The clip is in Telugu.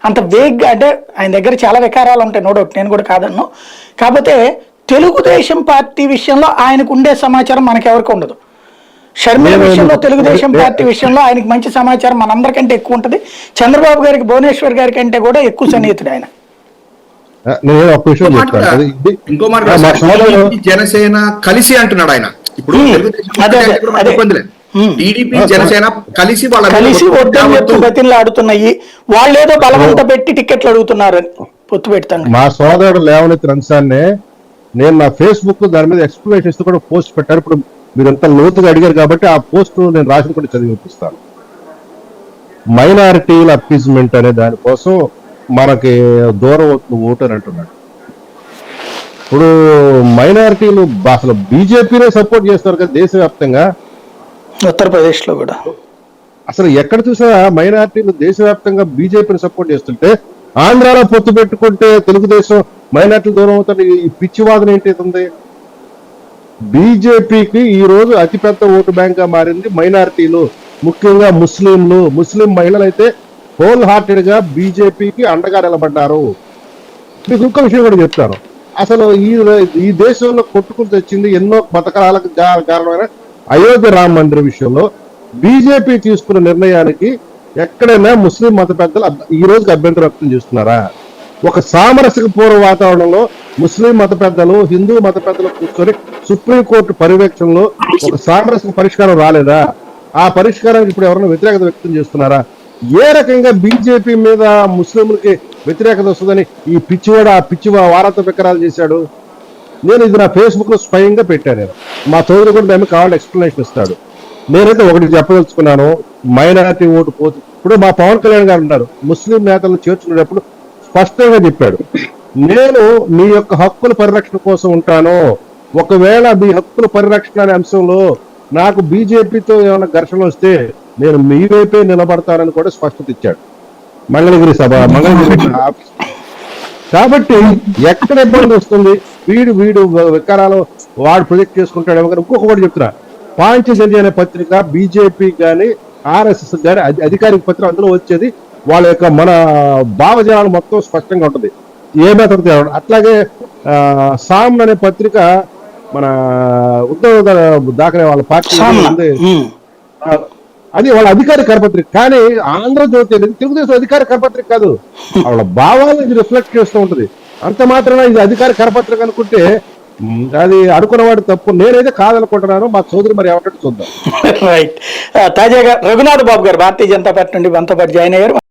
అంత వేగ్గా, అంటే ఆయన దగ్గర చాలా వికారాలు ఉంటాయి, నో డౌట్, నేను కూడా కాదన్ను. కాకపోతే తెలుగుదేశం పార్టీ విషయంలో ఆయనకు ఉండే సమాచారం మనకెవరికి ఉండదు. షర్మిల విషయంలో, తెలుగుదేశం పార్టీ విషయంలో ఆయనకి మంచి సమాచారం మనందరికంటే ఎక్కువ ఉంటుంది. చంద్రబాబు గారికి, భువనేశ్వర్ గారి కంటే కూడా ఎక్కువ సన్నిహితుడు ఆయన. ఇంకో మాట, జనసేన కలిసి అంటున్నాడు ఆయన. ఇప్పుడు టీడీపీ జనసేన కలిసి బతిన్లు ఆడుతున్నాయి, వాళ్ళేదో బలవంత పెట్టి టికెట్లు అడుగుతున్నారు పొత్తు పెడతాను. మా సోదరుడు లేవనెత్తిన అంశాన్ని నేను నా ఫేస్బుక్ దాని మీద ఎక్స్ప్లెనేషన్ ఇస్తూ కూడా పోస్ట్ పెట్టారు. ఇప్పుడు మీరు ఎంత లోతుగా అడిగారు కాబట్టి ఆ పోస్ట్ నేను రాసి కూడా చదివి వినిపిస్తాను. మైనారిటీల అప్పీజ్మెంట్ అనే దానికోసం మనకి దూరం అవుతుంది ఓటు అని అంటున్నాడు. ఇప్పుడు మైనారిటీలు అసలు బీజేపీనే సపోర్ట్ చేస్తారు కదా దేశవ్యాప్తంగా, ఉత్తరప్రదేశ్ లో కూడా. అసలు ఎక్కడ చూసినా మైనారిటీలు దేశవ్యాప్తంగా బీజేపీని సపోర్ట్ చేస్తుంటే, ఆంధ్రాలో పొత్తు పెట్టుకుంటే తెలుగుదేశం మైనారిటీలు దూరం అవుతాడు. ఈ పిచ్చివాదన ఏంటి? బీజేపీకి ఈ రోజు అతిపెద్ద ఓటు బ్యాంక్ గా మారింది మైనారిటీలు, ముఖ్యంగా ముస్లింలు. ముస్లిం మహిళలు అయితే హోల్ హార్టెడ్ గా బీజేపీకి అండగా నిలబడ్డారు. మీకు ఇంకో విషయం కూడా చెప్తాను. అసలు ఈ దేశంలో కొట్టుకుని తెచ్చింది ఎన్నో పథకాలకు కారణమైన అయోధ్య రామ మందిర విషయంలో బీజేపీ తీసుకున్న నిర్ణయానికి ఎక్కడైనా ముస్లిం మత పెద్దలు ఈ రోజుకి అభ్యంతరం వ్యక్తం చేస్తున్నారా? ఒక సామరస్యక పూర్వ వాతావరణంలో ముస్లిం మత పెద్దలు, హిందూ మత పెద్దలు కూర్చొని సుప్రీంకోర్టు పర్యవేక్షణలో ఒక సామరస్యక పరిష్కారం రాలేదా? ఆ పరిష్కారానికి ఇప్పుడు ఎవరైనా వ్యతిరేకత వ్యక్తం చేస్తున్నారా? ఏ రకంగా బీజేపీ మీద ముస్లింలకి వ్యతిరేకత వస్తుందని ఈ పిచ్చివాడు ఆ వారాంత వికరాలు చేశాడు. నేను ఇది నా ఫేస్బుక్ లో స్వయంగా పెట్టాను. నేను మా సోదరు కూడా మేము కావాలంటే ఎక్స్ప్లెనేషన్ ఇస్తాడు. నేనైతే ఒకటి చెప్పదలుచుకున్నాను, మైనారిటీ ఓటు పోతు. ఇప్పుడు మా పవన్ కళ్యాణ్ గారు ఉన్నారు, ముస్లిం నేతలను చేర్చుకునేటప్పుడు స్పష్టంగా చెప్పాడు, నేను మీ యొక్క హక్కుల పరిరక్షణ కోసం ఉంటాను. ఒకవేళ మీ హక్కుల పరిరక్షణ అనే అంశంలో నాకు బీజేపీతో ఏమైనా ఘర్షణ వస్తే నేను మీ వైపే నిలబడతానని కూడా స్పష్టత ఇచ్చాడు మంగళగిరి సభ, మంగళగిరి ఆఫీస్. కాబట్టి ఎక్కడ ఇబ్బంది వస్తుంది? వీడు వికారాలు వాడు ప్రొజెక్ట్ చేసుకుంటాడేమో. కానీ ఇంకొకటి చెప్తున్నా, పాంచజన్య అనే పత్రిక బీజేపీ కానీ ఆర్ఎస్ఎస్ కానీ అధికారిక పత్రిక, అందులో వచ్చేది వాళ్ళ యొక్క మన భావజాలను మొత్తం స్పష్టంగా ఉంటుంది, ఏ మెథడ్. అట్లాగే సామ్ అనే పత్రిక మన ఉద్దవ్ దాఖలే వాళ్ళ పార్టీ ఉంది, అది వాళ్ళ అధికారిక కరపత్రిక. కానీ ఆంధ్రజ్యోతి అనేది తెలుగుదేశం అధికారిక కరపత్రిక కాదు, వాళ్ళ భావాలను ఇది రిఫ్లెక్ట్ చేస్తూ ఉంటుంది. అంత మాత్రాన ఇది అధికారిక కరపత్రిక అనుకుంటే అది అనుకున్నవాడు తప్పు. నేనైతే కాదనుకుంటున్నాను, మా సోదరు మరి ఏమంటే చూద్దాం. రైట్. తాజాగా రఘునాథ్ బాబు గారు భారతీయ జనతా పార్టీ నుండి మనతో పాటు జాయిన్ అయ్యారు.